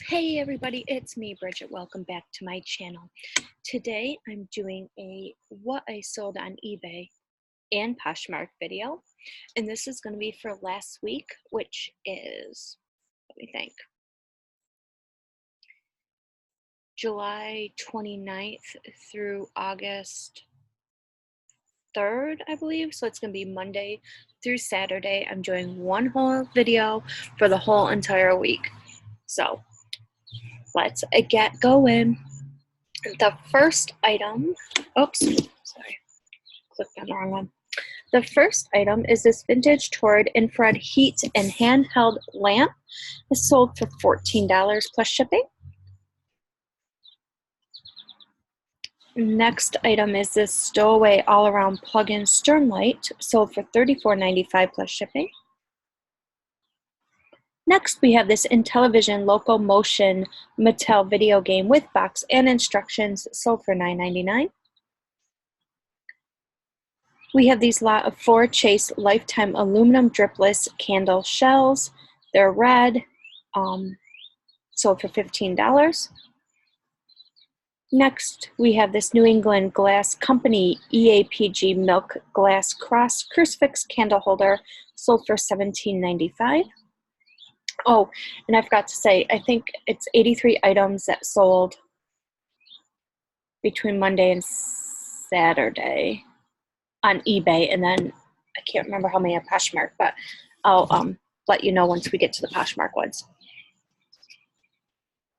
Hey everybody, it's me, Bridget. Welcome back to my channel. Today I'm doing a what I sold on eBay and Poshmark video, and this is going to be for last week, which is, let me think, July 29th through August 3rd, I believe. So it's going to be Monday through Saturday. I'm doing one whole video for the whole entire week. So let's get going. The first item, oops, sorry, clicked on the wrong one. The first item is this vintage Torrid infrared heat and handheld lamp. It's sold for $14 plus shipping. Next item is this stowaway all-around plug-in stern light, sold for $34.95 plus shipping. Next, we have this Intellivision Locomotion Mattel video game with box and instructions, sold for $9.99. We have these lot of 4 Chase Lifetime aluminum dripless candle shells. They're red, sold for $15. Next, we have this New England Glass Company EAPG Milk Glass Cross Crucifix Candle Holder, sold for $17.95. Oh, and I forgot to say, I think it's 83 items that sold between Monday and Saturday on eBay, and then I can't remember how many are Poshmark, but I'll let you know once we get to the Poshmark ones.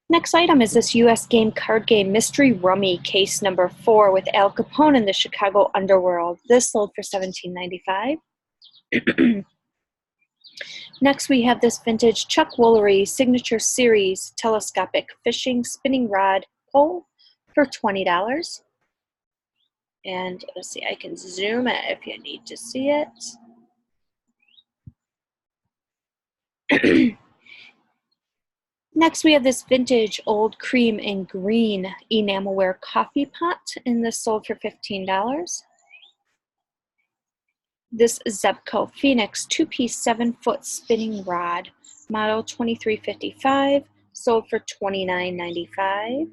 Next item is this U.S. game card game Mystery Rummy case number 4 with Al Capone in the Chicago underworld. This sold for $17.95. Next, we have this vintage Chuck Woolery Signature Series telescopic fishing spinning rod pole for $20. And let's see, I can zoom it if you need to see it. Next, we have this vintage old cream and green enamelware coffee pot, and this sold for $15. This Zebco Phoenix 2-piece 7-foot spinning rod, model 2355, sold for $29.95.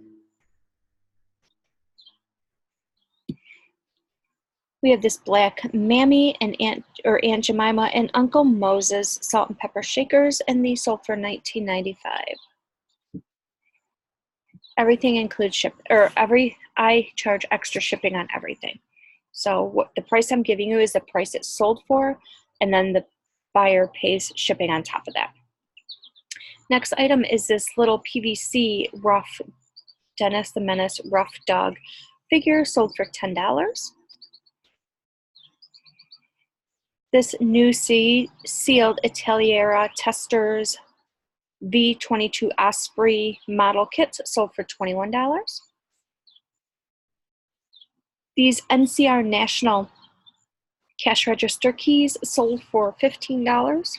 We have this black Mammy and Aunt Jemima and Uncle Moses salt and pepper shakers, and these sold for $19.95. Everything includes I charge extra shipping on everything. So what the price I'm giving you is the price it's sold for, and then the buyer pays shipping on top of that. Next item is this little PVC rough Dennis the Menace rough dog figure, sold for $10. This new sealed Italiera Testers V22 Osprey model kits, sold for $21. These NCR National cash register keys sold for $15.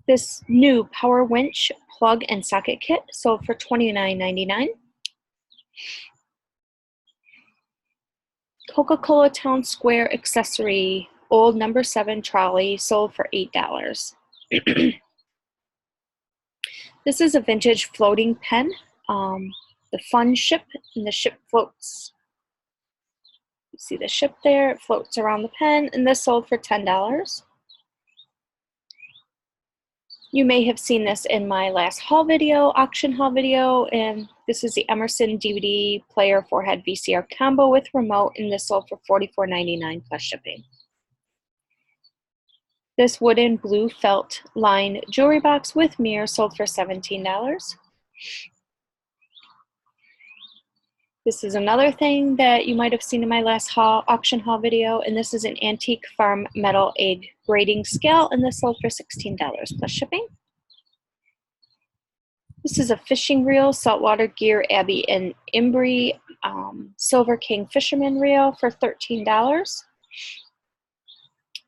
This new Power Winch plug and socket kit sold for $29.99. Coca-Cola Town Square accessory old number 7 trolley sold for $8. This is a vintage floating pen. The fun ship, and the ship floats. You see the ship there, it floats around the pen, and this sold for $10. You may have seen this in my last haul video, auction haul video, and this is the Emerson DVD player 4-head VCR combo with remote, and this sold for $44.99 plus shipping. This wooden blue felt lined jewelry box with mirror sold for $17. This is another thing that you might have seen in my last auction haul video, and this is an antique farm metal egg grading scale, and this sold for $16 plus shipping. This is a fishing reel, saltwater gear, Abby and Embry Silver King fisherman reel for $13.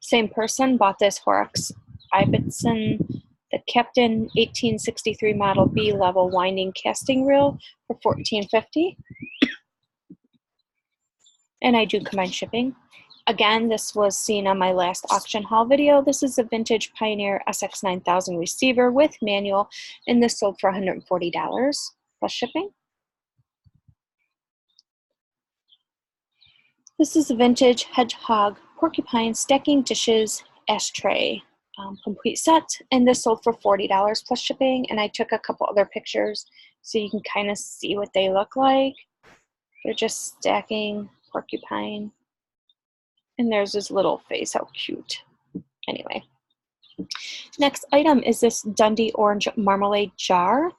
Same person bought this Horrocks Ibbotson, the Captain 1863 Model B level winding casting reel for $14.50. And I do combine shipping. Again, this was seen on my last auction haul video. This is a vintage Pioneer SX9000 receiver with manual, and this sold for $140 plus shipping. This is a vintage Hedgehog Porcupine Stacking Dishes Ashtray complete set, and this sold for $40 plus shipping. And I took a couple other pictures so you can kind of see what they look like. They're just stacking porcupine. And there's his little face, how cute. Anyway, next item is this Dundee Orange Marmalade Jar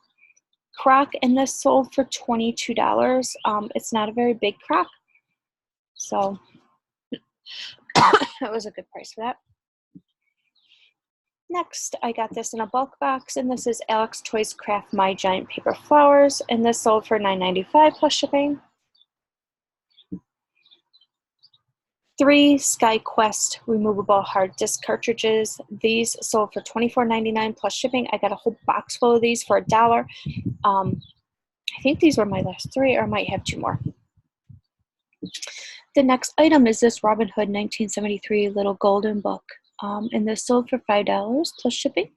crock, and this sold for $22. It's not a very big crock, so that was a good price for that. Next, I got this in a bulk box, and this is Alex Toys Craft My Giant Paper Flowers, and this sold for $9.95 plus shipping. 3 SkyQuest removable hard disk cartridges. These sold for $24.99 plus shipping. I got a whole box full of these for $1. I think these were my last 3, or I might have 2 more. The next item is this Robin Hood 1973 little golden book, and this sold for $5 plus shipping.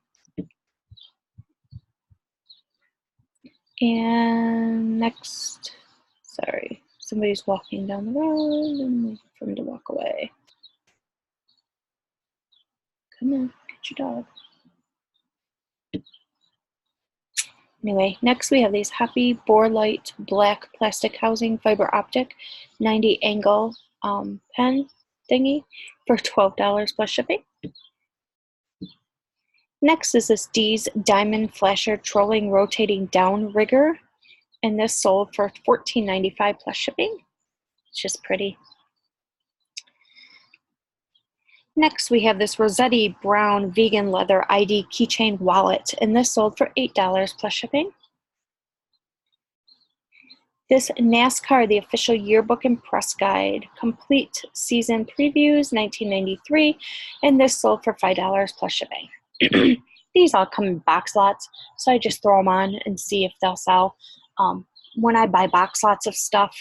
And next, sorry, somebody's walking down the road and waiting for him to walk away. Come on, get your dog. Anyway, next we have these Happy Borlight black plastic housing fiber optic 90 angle pen thingy for $12 plus shipping. Next is this D's Diamond Flasher Trolling Rotating Down Rigger, and this sold for $14.95 plus shipping. It's just pretty. Next, we have this Rossetti Brown Vegan Leather ID Keychain Wallet, and this sold for $8 plus shipping. This NASCAR, the official yearbook and press guide, complete season previews, 1993, and this sold for $5 plus shipping. These all come in box lots, so I just throw them on and see if they'll sell. When I buy box lots of stuff,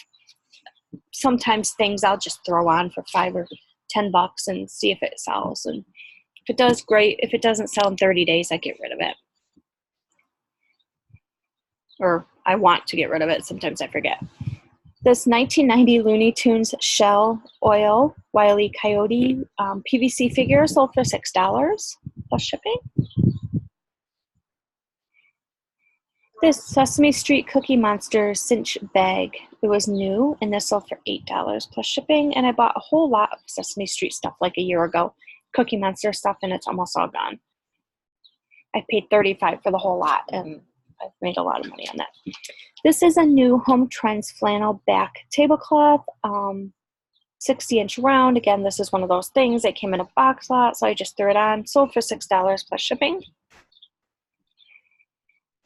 sometimes things I'll just throw on for $5 or $10 and see if it sells. And if it does, great. If it doesn't sell in 30 days, I get rid of it. Or I want to get rid of it. Sometimes I forget. This 1990 Looney Tunes Shell Oil Wile E. Coyote PVC figure sold for $6 plus shipping. This Sesame Street Cookie Monster cinch bag. It was new, and this sold for $8 plus shipping. And I bought a whole lot of Sesame Street stuff like a year ago, Cookie Monster stuff, and it's almost all gone. I paid $35 for the whole lot, and I've made a lot of money on that. This is a new Home Trends flannel back tablecloth, 60-inch round. Again, this is one of those things that came in a box lot, so I just threw it on. Sold for $6 plus shipping.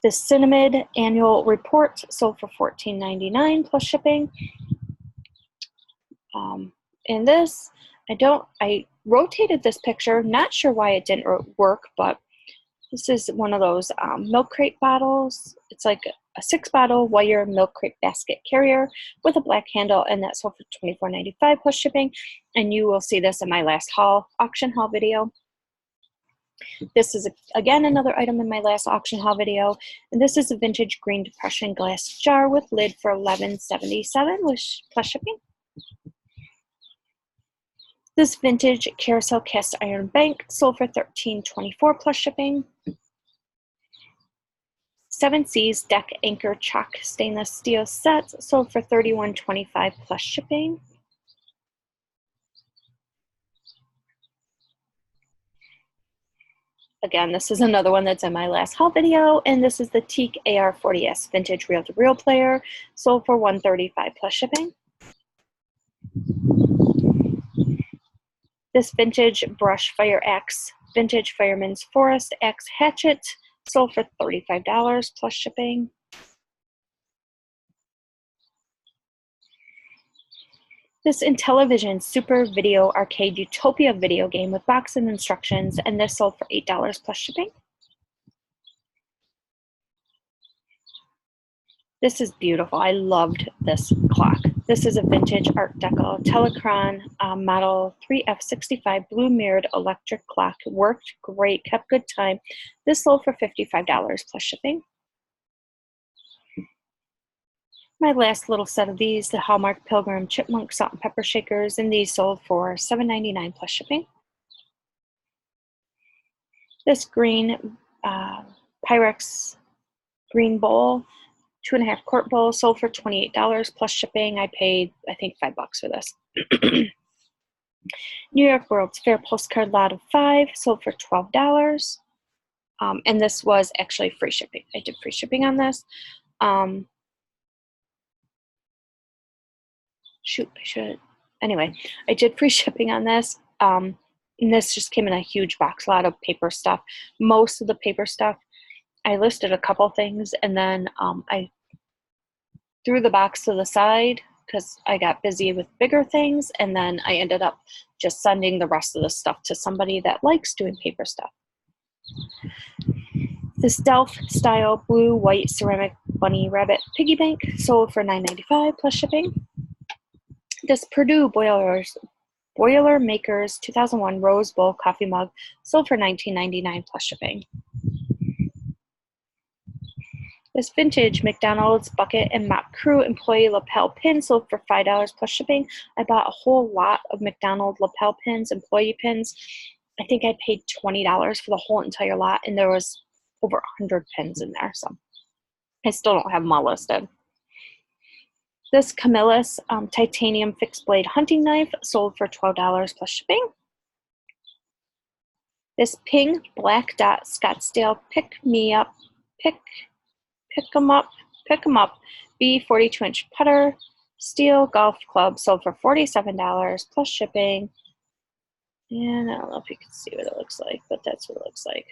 The Cinnamid Annual Report sold for $14.99 plus shipping. And this, I rotated this picture. Not sure why it didn't work, but this is one of those milk crate bottles. It's like a 6-bottle wire milk crate basket carrier with a black handle, and that sold for $24.95 plus shipping. And you will see this in my last auction haul video. This is, again, another item in my last auction haul video. And this is a vintage Green Depression glass jar with lid for $11.77 plus shipping. This vintage carousel cast iron bank sold for $13.24 plus shipping. 7 Seas deck anchor chalk stainless steel set sold for $31.25 plus shipping. Again, this is another one that's in my last haul video, and this is the Teak AR40S vintage reel-to-reel player, sold for $135 plus shipping. This vintage brush fire axe, vintage Fireman's Forest axe hatchet, sold for $35 plus shipping. This Intellivision Super Video Arcade Utopia video game with box and instructions, and this sold for $8 plus shipping. This is beautiful. I loved this clock. This is a vintage Art Deco Telecron model 3F65 blue mirrored electric clock. Worked great, kept good time. This sold for $55 plus shipping. My last little set of these, the Hallmark Pilgrim Chipmunk Salt and Pepper Shakers, and these sold for $7.99 plus shipping. This green Pyrex green bowl, 2.5 quart bowl, sold for $28 plus shipping. I paid, I think, $5 for this. New York World's Fair postcard lot of 5, sold for $12. And this was actually free shipping. I did free shipping on this. Anyway, I did free shipping on this. And this just came in a huge box, a lot of paper stuff. Most of the paper stuff, I listed a couple things, and then I threw the box to the side because I got busy with bigger things, and then I ended up just sending the rest of the stuff to somebody that likes doing paper stuff. This Delft style blue white ceramic bunny rabbit piggy bank sold for $9.95 plus shipping. This Purdue Boilermakers 2001 Rose Bowl coffee mug sold for $19.99 plus shipping. This vintage McDonald's bucket and mop crew employee lapel pin sold for $5 plus shipping. I bought a whole lot of McDonald's lapel pins, employee pins. I think I paid $20 for the whole entire lot, and there was over 100 pins in there, so I still don't have them all listed. This Camillus titanium fixed blade hunting knife sold for $12 plus shipping. This pink black dot Scottsdale pick 'em up B 42-inch putter steel golf club sold for $47 plus shipping. And I don't know if you can see what it looks like, but that's what it looks like.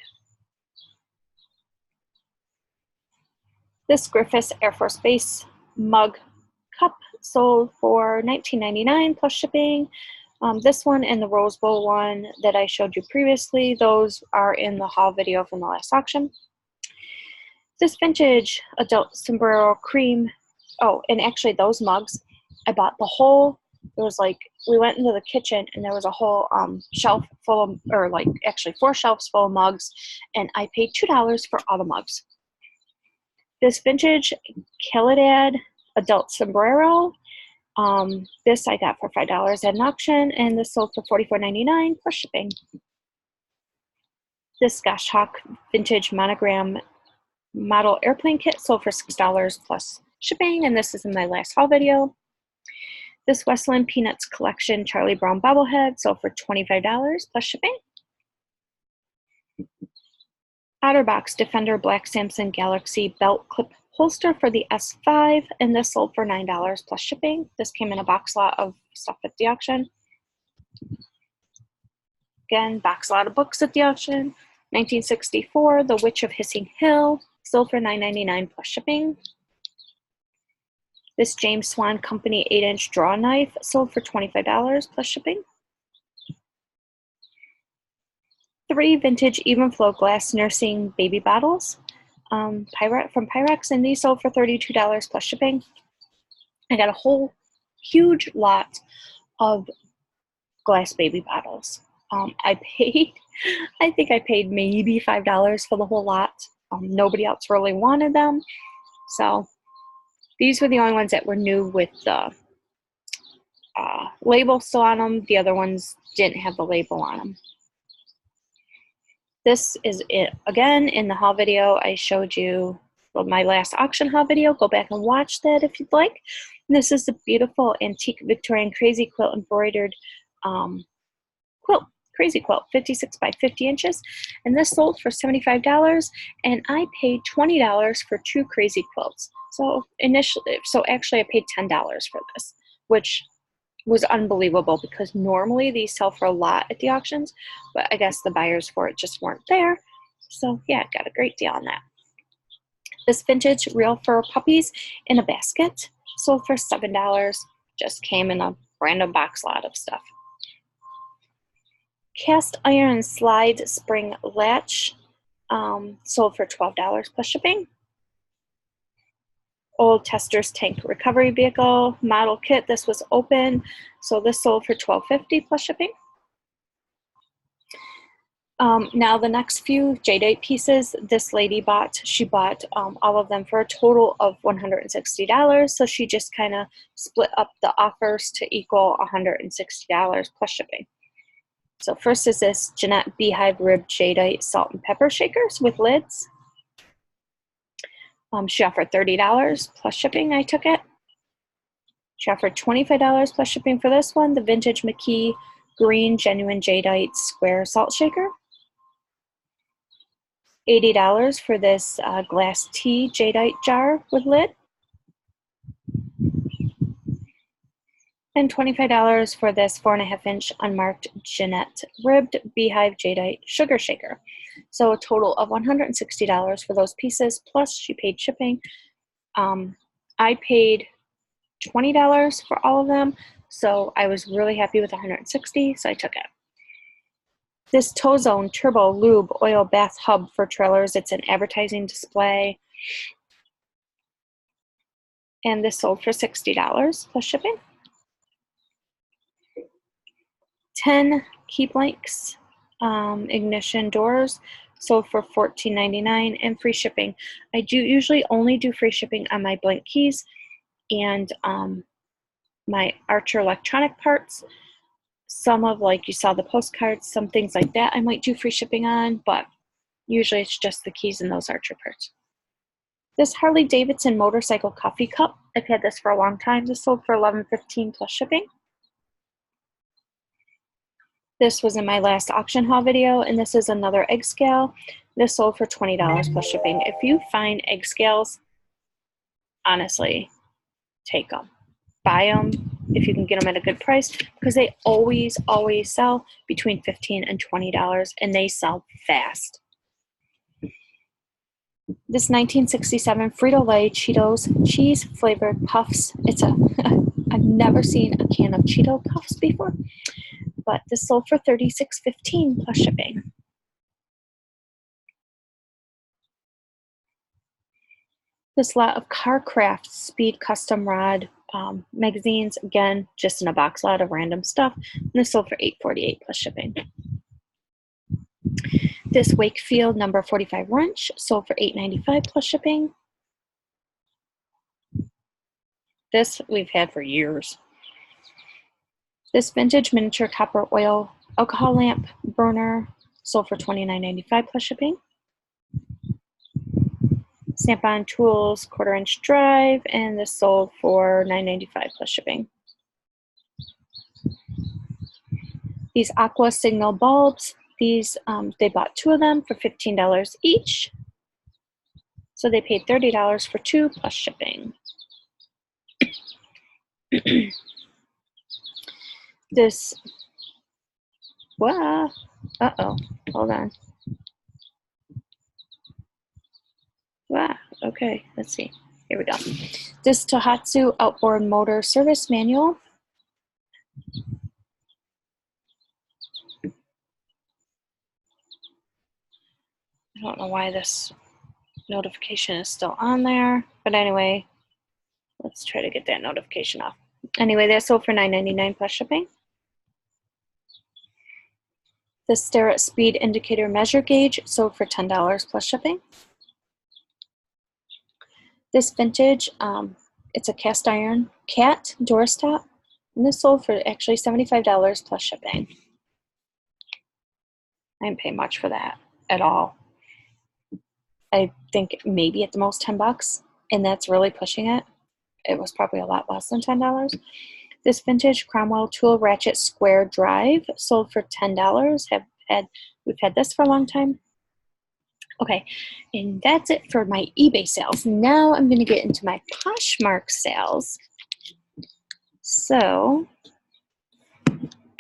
This Griffiths Air Force Base mug cup sold for $19.99 plus shipping. This one and the Rose Bowl one that I showed you previously, those are in the haul video from the last auction. This vintage adult sombrero cream, oh, and actually those mugs, I bought the whole, there was like, we went into the kitchen and there was a whole shelf full of, or like actually 4 shelves full of mugs, and I paid $2 for all the mugs. This vintage Calidad adult sombrero, this I got for $5 at an auction, and this sold for $44.99 plus shipping. This Goshawk vintage monogram model airplane kit sold for $6 plus shipping, and this is in my last haul video. This Westland Peanuts Collection Charlie Brown bobblehead sold for $25 plus shipping. OtterBox Defender Black Samson Galaxy belt clip holster for the S5, and this sold for $9 plus shipping. This came in a box lot of stuff at the auction. Again, box lot of books at the auction. 1964, The Witch of Hissing Hill, sold for $9.99 plus shipping. This James Swan Company 8-inch draw knife sold for $25 plus shipping. 3 vintage Evenflow glass nursing baby bottles from Pyrex, and these sold for $32 plus shipping. I got a whole huge lot of glass baby bottles. I think I paid maybe $5 for the whole lot. Nobody else really wanted them, so these were the only ones that were new with the label still on them. The other ones didn't have the label on them. This is it again in the haul video I showed you. Well, my last auction haul video, go back and watch that if you'd like. And this is the beautiful antique Victorian crazy quilt embroidered quilt, crazy quilt, 56 by 50 inches. And this sold for $75, and I paid $20 for 2 crazy quilts. So actually I paid $10 for this, which was unbelievable because normally these sell for a lot at the auctions, but I guess the buyers for it just weren't there. So yeah, got a great deal on that. This vintage real fur puppies in a basket sold for $7. Just came in a random box lot of stuff. Cast iron slide spring latch sold for $12 plus shipping. old Tester's tank recovery vehicle model kit. This was open, so this sold for $12.50 plus shipping. Now the next few jadeite pieces this lady bought, she bought all of them for a total of $160. So she just kind of split up the offers to equal $160 plus shipping. So first is this Jeanette Beehive Rib Jadeite Salt and Pepper Shakers with lids. She offered $30 plus shipping. I took it. She offered $25 plus shipping for this one, the Vintage McKee Green Genuine Jadeite Square Salt Shaker. $80 for this glass tea jadeite jar with lid. And $25 for this 4.5-inch unmarked Jeanette Ribbed Beehive Jadeite Sugar Shaker. So a total of $160 for those pieces, plus she paid shipping. I paid $20 for all of them, so I was really happy with $160, so I took it. This Tozone Turbo Lube Oil Bath Hub for trailers. It's an advertising display. And this sold for $60 plus shipping. 10 key blanks, ignition doors, sold for $14.99 and free shipping. I do usually only do free shipping on my blank keys and my Archer electronic parts. Some of, like you saw the postcards, some things like that I might do free shipping on, but usually it's just the keys and those Archer parts. This Harley Davidson motorcycle coffee cup, I've had this for a long time. This sold for $11.15 plus shipping. This was in my last auction haul video, and this is another egg scale. This sold for $20 plus shipping. If you find egg scales, honestly, take them. Buy them if you can get them at a good price, because they always sell between $15 and $20, and they sell fast. This 1967 Frito-Lay Cheetos cheese flavored puffs. I've never seen a can of Cheeto puffs before, but this sold for $36.15 plus shipping. This lot of Carcraft Speed Custom Rod magazines, again, just in a box lot of random stuff. And this sold for $8.48 plus shipping. This Wakefield number 45 wrench sold for $8.95 plus shipping. This we've had for years. This vintage miniature copper oil alcohol lamp burner sold for $29.95 plus shipping. Snap-on Tools 1/4-inch drive, and this sold for $9.95 plus shipping. These Aqua Signal bulbs, these they bought 2 of them for $15 each, so they paid $30 for 2 plus shipping. This, wow, hold on. Wow, okay, let's see. Here we go. This Tohatsu outboard motor service manual. I don't know why this notification is still on there, but anyway, let's try to get that notification off. Anyway, that sold for $9.99 plus shipping. This Starrett Speed Indicator Measure Gauge sold for $10 plus shipping. This vintage, it's a cast iron cat doorstop, and this sold for actually $75 plus shipping. I didn't pay much for that at all. I think maybe at the most $10, and that's really pushing it. It was probably a lot less than $10. This vintage Cromwell tool ratchet square drive sold for $10. We've had this for a long time. Okay, and that's it for my eBay sales. Now I'm going to get into my Poshmark sales. So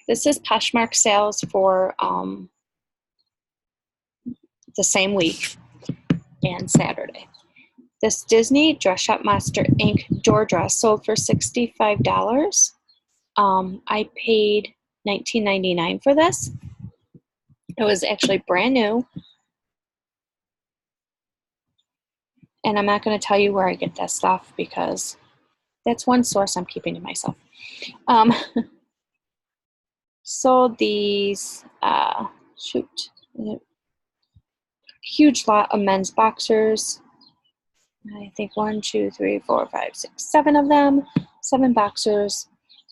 this is Poshmark sales for the same week and Saturday. This Disney Dress Shop Monster Inc. door dress sold for $65. I paid $19.99 for this. It was actually brand new. And I'm not going to tell you where I get that stuff because that's one source I'm keeping to myself. Sold these, huge lot of men's boxers. I think 1, 2, 3, 4, 5, 6, 7 of them, 7 boxers,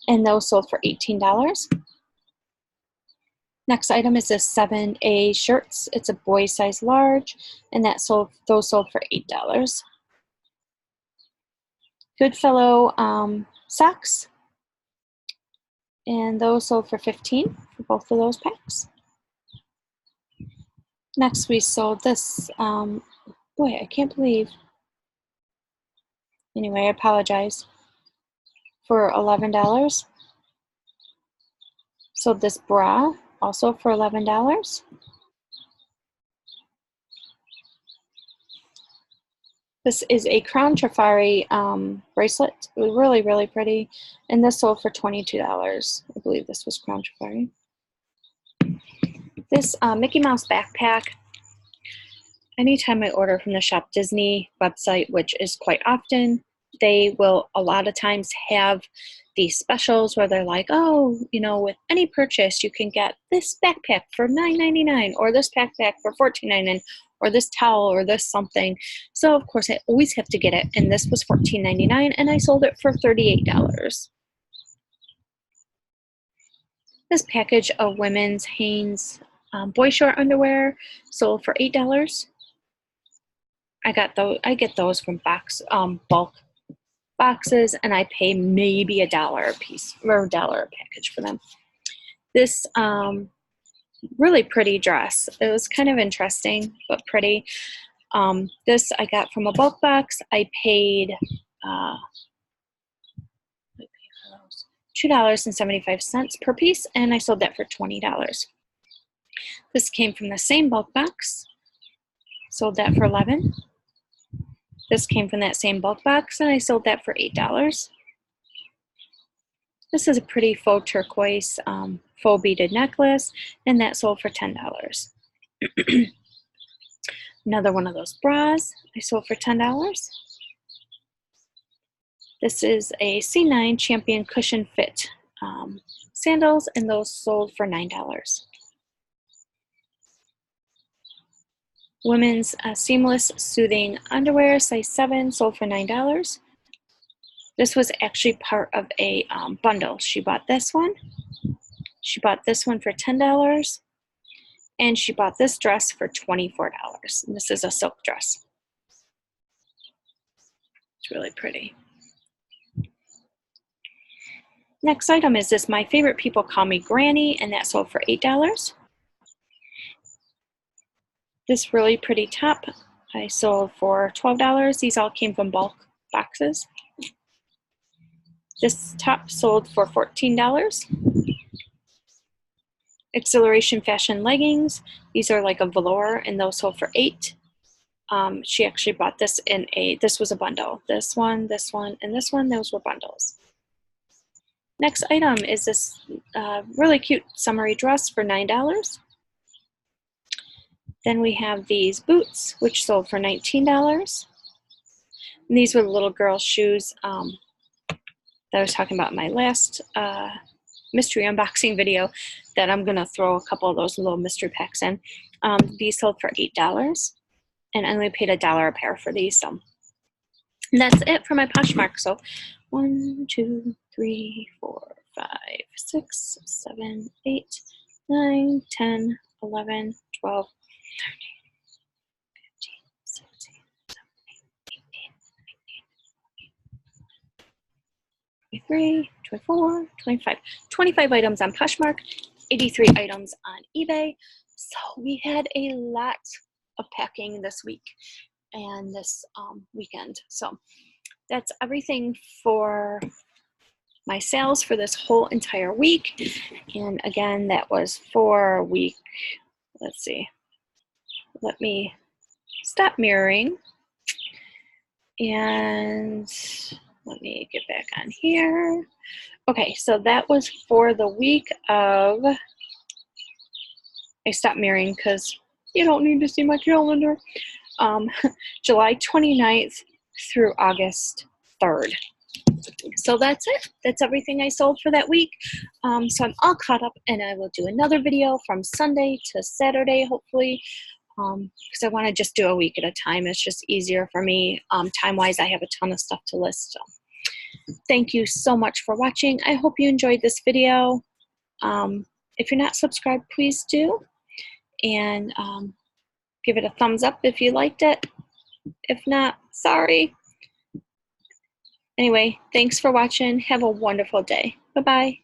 and those sold for $18. Next item is this 7A shirts. It's a boy size large, and those sold for $8. Goodfellow socks, and those sold for $15 for both of those packs. Next, we sold this. Boy, I can't believe. Anyway, I apologize. For $11. Sold this bra also for $11. This is a Crown Trafari bracelet. It was really, really pretty. And this sold for $22. I believe this was Crown Trafari. This Mickey Mouse backpack. Anytime I order from the Shop Disney website, which is quite often, they will a lot of times have these specials where they're like, oh, you know, with any purchase, you can get this backpack for $9.99 or this backpack for $14.99 or this towel or this something. So, of course, I always have to get it. And this was $14.99 and I sold it for $38. This package of women's Hanes boy short underwear sold for $8. I get those from bulk boxes, and I pay maybe $1 a piece or $1 a package for them. This really pretty dress. It was kind of interesting but pretty. This I got from a bulk box. I paid $2.75 per piece, and I sold that for $20. This came from the same bulk box. Sold that for $11. This came from that same bulk box, and I sold that for $8. This is a pretty faux turquoise faux beaded necklace, and that sold for $10. Another one of those bras I sold for $10. This is a C9 Champion Cushion Fit sandals, and those sold for $9. Women's seamless soothing underwear, size 7, sold for $9. This was actually part of a bundle. She bought this one. She bought this one for $10. And she bought this dress for $24. And this is a silk dress. It's really pretty. Next item is this My Favorite People Call Me Granny, and that sold for $8. This really pretty top I sold for $12. These all came from bulk boxes. This top sold for $14. Exhilaration Fashion leggings. These are like a velour, and those sold for $8. She actually bought this this was a bundle. This one, and this one, those were bundles. Next item is this really cute summery dress for $9. Then we have these boots, which sold for $19. And these were the little girl shoes that I was talking about in my last mystery unboxing video that I'm going to throw a couple of those little mystery packs in. These sold for $8, and I only paid $1 a pair for these. So and that's it for my Poshmark. So 1, 2, 3, 4, 5, 6, 7, 8, 9, 10, 11, 12, 23, 24, 25. 25 items on Poshmark, 83 items on eBay. So we had a lot of packing this week and this weekend. So that's everything for my sales for this whole entire week. And again, that was for week, let's see. Let me stop mirroring. And let me get back on here. Okay, so that was for the week of, I stopped mirroring because you don't need to see my calendar. July 29th through August 3rd. So that's it. That's everything I sold for that week. So I'm all caught up, and I will do another video from Sunday to Saturday, hopefully, because I want to just do a week at a time. It's just easier for me. Time-wise, I have a ton of stuff to list. So thank you so much for watching. I hope you enjoyed this video. If you're not subscribed, please do. And give it a thumbs up if you liked it. If not, sorry. Anyway, thanks for watching. Have a wonderful day. Bye-bye.